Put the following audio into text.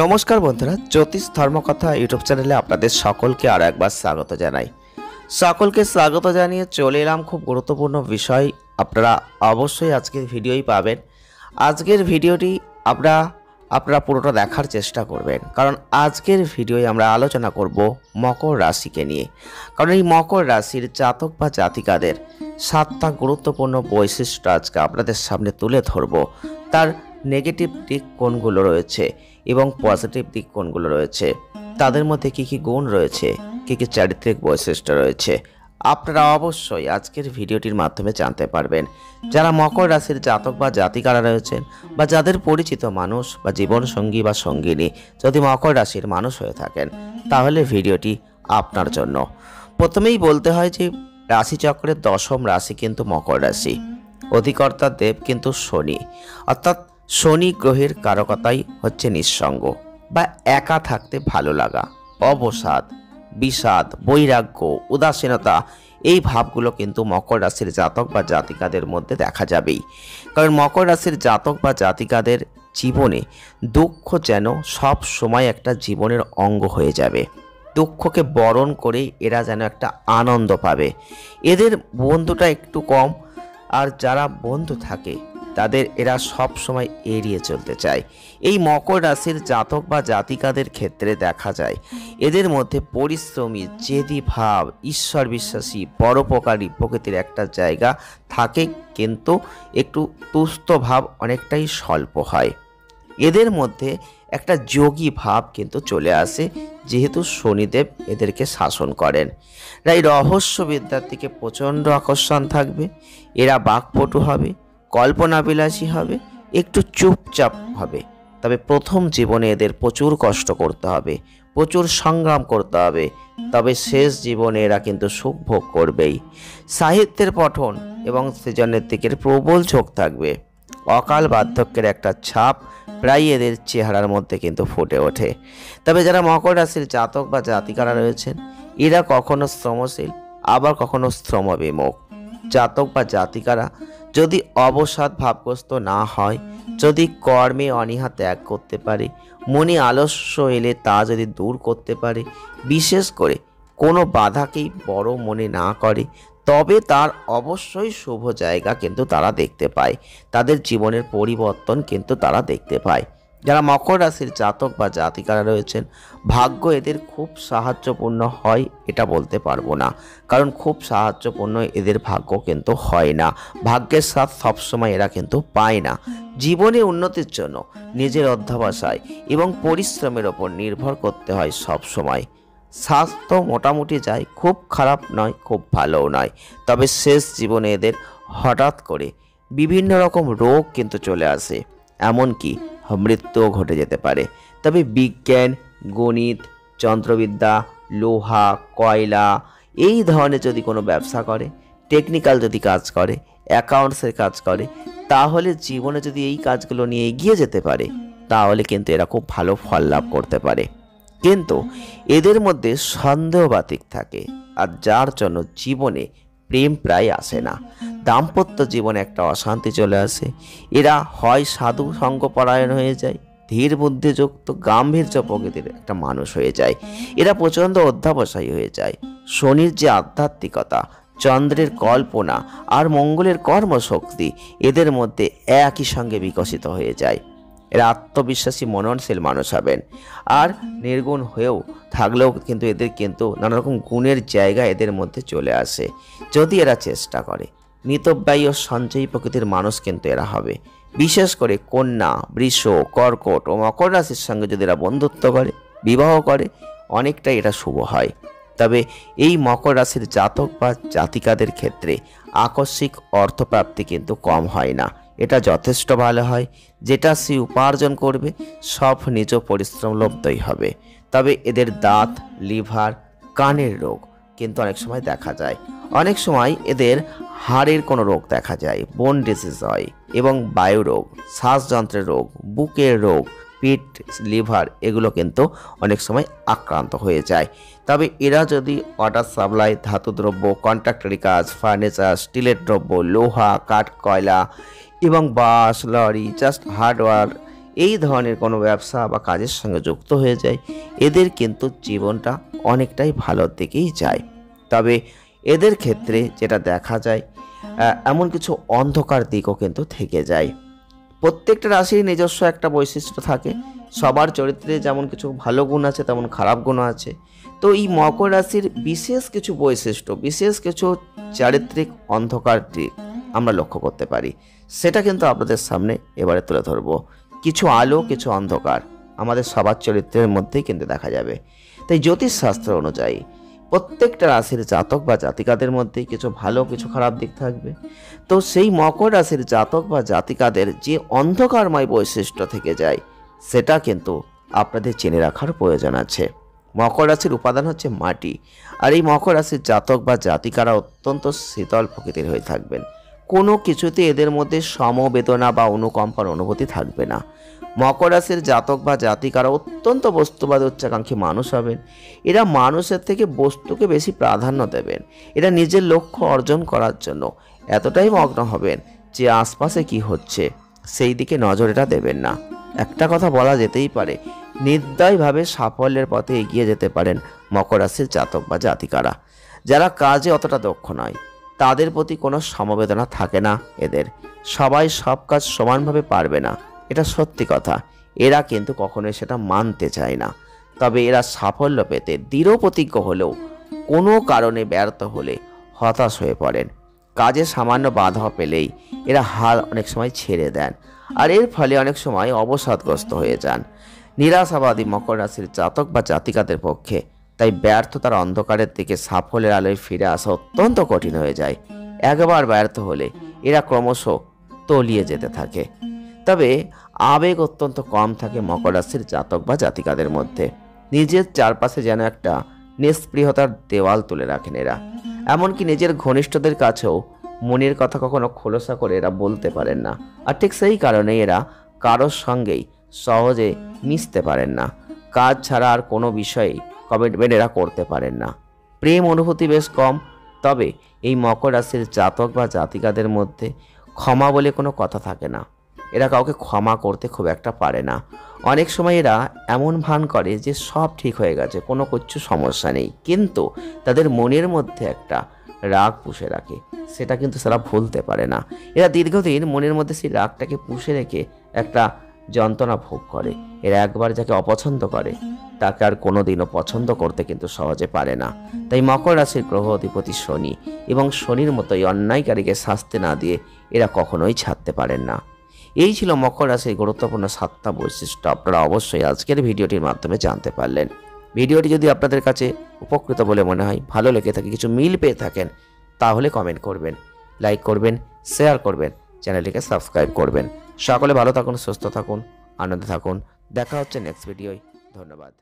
নমস্কার বন্ধুরা, জ্যোতিষ ধর্মকথা ইউটিউব চ্যানেলে আপনাদের সকলকে আরও একবার স্বাগত জানাই। সকলকে স্বাগত জানিয়ে চলে এলাম খুব গুরুত্বপূর্ণ বিষয়। আপনারা অবশ্যই আজকের ভিডিওই পাবেন। আজকের ভিডিওটি আপনারা পুরোটা দেখার চেষ্টা করবেন, কারণ আজকের ভিডিওয় আমরা আলোচনা করব মকর রাশিকে নিয়ে। কারণ এই মকর রাশির জাতক বা জাতিকাদের 7টা গুরুত্বপূর্ণ বৈশিষ্ট্য আজকে আপনাদের সামনে তুলে ধরব। তার নেগেটিভ দিক কোনগুলো রয়েছে এবং পজিটিভ দিক কোনগুলো রয়েছে, তাদের মধ্যে কী কী গুণ রয়েছে, কী কী চারিত্রিক বৈশিষ্ট্য রয়েছে, আপনারা অবশ্যই আজকের ভিডিওটির মাধ্যমে জানতে পারবেন। যারা মকর রাশির জাতক বা জাতিকারা রয়েছেন, বা যাদের পরিচিত মানুষ বা জীবনসঙ্গী বা সঙ্গিনী যদি মকর রাশির মানুষ হয়ে থাকেন, তাহলে ভিডিওটি আপনার জন্য। প্রথমেই বলতে হয় যে রাশিচক্রের 10ম রাশি কিন্তু মকর রাশি। অধিকর্তা দেব কিন্তু শনি, অর্থাৎ শনি গ্রহের কারকতাই হচ্ছে নিঃসঙ্গ বা একা থাকতে ভালো লাগা, অবসাদ, বিষাদ, বৈরাগ্য, উদাসীনতা, এই ভাবগুলো কিন্তু মকর রাশির জাতক বা জাতিকাদের মধ্যে দেখা যাবেই। কারণ মকর রাশির জাতক বা জাতিকাদের জীবনে দুঃখ যেন সব সময় একটা জীবনের অঙ্গ হয়ে যাবে। দুঃখকে বরণ করে এরা যেন একটা আনন্দ পাবে। এদের বন্ধুটা একটু কম, আর যারা বন্ধু থাকে তাদের এরা সব সময় এড়িয়ে চলতে চায়। এই মকর রাশির জাতক বা জাতিকাদের ক্ষেত্রে দেখা যায় এদের মধ্যে পরিশ্রমী, জেদি ভাব, ঈশ্বর বিশ্বাসী, পরোপকারী প্রকৃতির একটা জায়গা থাকে, কিন্তু একটু তুষ্ট ভাব অনেকটাই স্বল্প হয়। এদের মধ্যে একটা যোগী ভাব কিন্তু চলে আসে, যেহেতু শনিদেব এদেরকে শাসন করেন। এই রহস্যবিদ্যার দিকে প্রচণ্ড আকর্ষণ থাকবে। এরা বাকপটু হবে, কল্পনাবিলাসী হবে, একটু চুপচাপ হবে। তবে প্রথম জীবনে এদের প্রচুর কষ্ট করতে হবে, প্রচুর সংগ্রাম করতে হবে, তবে শেষ জীবনে এরা কিন্তু সুখ ভোগ করবেই। সাহিত্যের পঠন এবং সৃজনের দিকের প্রবল ঝোঁক থাকবে। অকাল বার্ধক্যের একটা ছাপ প্রায় এদের চেহারার মধ্যে কিন্তু ফুটে ওঠে। তবে যারা মকর রাশির জাতক বা জাতিকারা রয়েছেন, এরা কখনো শ্রমশীল, আবার কখনো শ্রমবিমুখ। জাতক বা জাতিকারা যদি অবসাদ ভাবগ্রস্ত না হয়, যদি কর্মে অনীহা ত্যাগ করতে পারে, মনে আলস্য এলে তা যদি দূর করতে পারে, বিশেষ করে কোনো বাধাকেই বড় মনে না করে, তবে তার অবশ্যই শুভ জায়গা কিন্তু তারা দেখতে পায়। তাদের জীবনের পরিবর্তন কিন্তু তারা দেখতে পায়। যারা মকর রাশির জাতক বা জাতিকারা রয়েছেন, ভাগ্য এদের খুব সাহায্যপূর্ণ হয় এটা বলতে পারবো না, কারণ খুব সাহায্যপূর্ণ এদের ভাগ্য কিন্তু হয় না। ভাগ্যের সাথ সবসময় এরা কিন্তু পায় না। জীবনে উন্নতির জন্য নিজের অধ্যবসায় এবং পরিশ্রমের ওপর নির্ভর করতে হয় সব সময়। স্বাস্থ্য মোটামুটি যায়, খুব খারাপ নয়, খুব ভালোও নয়। তবে শেষ জীবনে এদের হঠাৎ করে বিভিন্ন রকম রোগ কিন্তু চলে আসে, এমনকি মৃত্যুও ঘটে যেতে পারে। তবে বিজ্ঞান, গণিত, যন্ত্রবিদ্যা, লোহা, কয়লা, এই ধরনের যদি কোনো ব্যবসা করে, টেকনিক্যাল যদি কাজ করে, অ্যাকাউন্টসের কাজ করে, তাহলে জীবনে যদি এই কাজগুলো নিয়ে এগিয়ে যেতে পারে, তাহলে কিন্তু এরা খুব ভালো ফল লাভ করতে পারে। কিন্তু এদের মধ্যে সন্দেহবাতিক থাকে, আর যার জন্য জীবনে প্রেম প্রায় আসে না। দাম্পত্য জীবনে একটা অশান্তি চলে আসে। এরা হয় সাধু সঙ্গপরায়ণ হয়ে যায়, ধীর বুদ্ধিযুক্ত, গাম্ভীর্য প্রকৃতির একটা মানুষ হয়ে যায়। এরা প্রচণ্ড অধ্যবসায়ী হয়ে যায়। শনির যে আধ্যাত্মিকতা, চন্দ্রের কল্পনা আর মঙ্গলের কর্মশক্তি এদের মধ্যে একই সঙ্গে বিকশিত হয়ে যায়। এরা আত্মবিশ্বাসী, মননশীল মানুষ হবেন। আর নির্গুণ হয়েও থাকলেও কিন্তু এদের কিন্তু নানা রকম গুণের জায়গা এদের মধ্যে চলে আসে, যদি এরা চেষ্টা করে। মিতব্যয়ী ও সঞ্চয়ী প্রকৃতির মানুষ কিন্তু এরা হবে। বিশেষ করে কন্যা, বৃষ, কর্কট ও মকর রাশির সঙ্গে যদি এরা বন্ধুত্ব করে, বিবাহ করে, অনেকটাই এটা শুভ হয়। তবে এই মকর রাশির জাতক বা জাতিকাদের ক্ষেত্রে আকস্মিক অর্থপ্রাপ্তি কিন্তু কম হয় না, এটা যথেষ্ট ভালো হয়। যেটা সে উপার্জন করবে সব নিজ পরিশ্রম লব্ধই হবে। তবে এদের দাঁত, লিভার, কানের রোগ কিন্তু অনেক সময় দেখা যায়। অনেক সময় এদের হাড়ের কোনো রোগ দেখা যায়, বোন ডিজিজ হয়, এবং বায়ু রোগ, শ্বাসযন্ত্রের রোগ, বুকের রোগ, পেট, লিভার, এগুলো কিন্তু অনেক সময় আক্রান্ত হয়ে যায়। তবে এরা যদি ওয়াটার সাপ্লাই, ধাতুদ্রব্য, কন্ট্রাক্টরি কাজ, ফার্নিচার, স্টিলের দ্রব্য, লোহা, কাঠ, কয়লা এবং বাস, লরি, জাস্ট হার্ডওয়্যার, এই ধরনের কোনো ব্যবসা বা কাজের সঙ্গে যুক্ত হয়ে যায়, এদের কিন্তু জীবনটা অনেকটাই ভালোর দিকেই যায়। তবে এদের ক্ষেত্রে যেটা দেখা যায়, এমন কিছু অন্ধকার দিকও কিন্তু থেকে যায়। প্রত্যেকটা রাশির নিজস্ব একটা বৈশিষ্ট্য থাকে। সবার চরিত্রে যেমন কিছু ভালো গুণ আছে, তেমন খারাপ গুণও আছে। তো এই মকর রাশির বিশেষ কিছু বৈশিষ্ট্য, বিশেষ কিছু চারিত্রিক অন্ধকার দিক আমরা লক্ষ্য করতে পারি। সেটা কিন্তু আপনাদের সামনে এবারে তুলে ধরবো। কিছু আলো, কিছু অন্ধকার আমাদের সবার চরিত্রের মধ্যেই কিন্তু দেখা যাবে। তাই জ্যোতিষশাস্ত্র অনুযায়ী প্রত্যেকটা রাশির জাতক বা জাতিকাদের মধ্যে কিছু ভালো, কিছু খারাপ দিক থাকবে। তো সেই মকর রাশির জাতক বা জাতিকাদের যে অন্ধকারময় বৈশিষ্ট্য থেকে যায়, সেটা কিন্তু আপনাদের জেনে রাখার প্রয়োজন আছে। মকর রাশির উপাদান হচ্ছে মাটি, আর এই মকর রাশির জাতক বা জাতিকারা অত্যন্ত শীতল প্রকৃতির হয়ে থাকবেন। কোনো কিছুতে এদের মধ্যে সমবেদনা বা অনুকম্পার অনুভূতি থাকবে না। মকর রাশির জাতক বা জাতিকারা অত্যন্ত বস্তুবাদী উচ্চাকাঙ্ক্ষী মানুষ হবেন। এরা মানুষের থেকে বস্তুকে বেশি প্রাধান্য দেবেন। এরা নিজের লক্ষ্য অর্জন করার জন্য এতটাই মগ্ন হবেন যে আশপাশে কি হচ্ছে সেই দিকে নজর এরা দেবেন না। একটা কথা বলা যেতেই পারে, নির্দয়ভাবে সাফল্যের পথে এগিয়ে যেতে পারেন মকর রাশির জাতক বা জাতিকারা। যারা কাজে অতটা দক্ষ নয়, তাদের প্রতি কোনো সমবেদনা থাকে না এদের। সবাই সব কাজ সমানভাবে পারবে না, এটা সত্যি কথা। এরা কিন্তু কখনোই সেটা মানতে চায় না। তবে এরা সাফল্য পেতে দৃঢ় প্রতিজ্ঞ হলেও কোনো কারণে ব্যর্থ হলে হতাশ হয়ে পড়েন। কাজে সামান্য বাধা পেলেই এরা হাল অনেক সময় ছেড়ে দেন, আর এর ফলে অনেক সময় অবসাদগ্রস্ত হয়ে যান। নিরাশাবাদী মকর রাশির জাতক বা জাতিকাদের পক্ষে তাই ব্যর্থতার অন্ধকারের দিকে সাফল্যের আলোয় ফিরে আসা অত্যন্ত কঠিন হয়ে যায়। একবার ব্যর্থ হলে এরা ক্রমশ তলিয়ে যেতে থাকে। তবে আবেগ অত্যন্ত কম থাকে মকর রাশির জাতক বা জাতিকাদের মধ্যে। নিজের চারপাশে যেন একটা নিস্পৃহতার দেওয়াল তুলে রাখেন এরা। এমনকি নিজের ঘনিষ্ঠদের কাছেও মনের কথা কখনো খোলসা করে এরা বলতে পারেন না। আর ঠিক সেই কারণে এরা কারোর সঙ্গেই সহজে মিশতে পারেন না। কাজ ছাড়া আর কোনো বিষয়ে কমিটমেন্ট এরা করতে পারেন না। প্রেম অনুভূতি বেশ কম। তবে এই মকর রাশির জাতক বা জাতিকাদের মধ্যে ক্ষমা বলে কোনো কথা থাকে না। এরা কাউকে ক্ষমা করতে খুব একটা পারে না। অনেক সময় এরা এমন ভান করে যে সব ঠিক হয়ে গেছে, কোনো কিছু সমস্যা নেই, কিন্তু তাদের মনের মধ্যে একটা রাগ পুষে রাখে, সেটা কিন্তু তারা ভুলতে পারে না। এরা দীর্ঘদিন মনের মধ্যে সেই রাগটাকে পুষে রেখে একটা যন্ত্রণা ভোগ করে। এরা একবার যাকে অপছন্দ করে তাকে আর কোনোদিনও পছন্দ করতে কিন্তু সহজে পারে না। তাই মকর রাশির গ্রহ অধিপতি শনি, এবং শনির মতোই অন্যায়কারীকে শাস্তি না দিয়ে এরা কখনোই ছাড়তে পারেন না। এই ছিল মকর রাশির গুরুত্বপূর্ণ 7টা বৈশিষ্ট্য। আপনারা অবশ্যই আজকের ভিডিওটির মাধ্যমে জানতে পারলেন। ভিডিওটি যদি আপনাদের কাছে উপকৃত বলে মনে হয়, ভালো লেগে থাকে, কিছু মিল পেয়ে থাকেন, তাহলে কমেন্ট করবেন, লাইক করবেন, শেয়ার করবেন, চ্যানেলটিকে সাবস্ক্রাইব করবেন। সকলে ভালো থাকুন, সুস্থ থাকুন, আনন্দে থাকুন। দেখা হচ্ছে নেক্সট ভিডিওয়। ধন্যবাদ।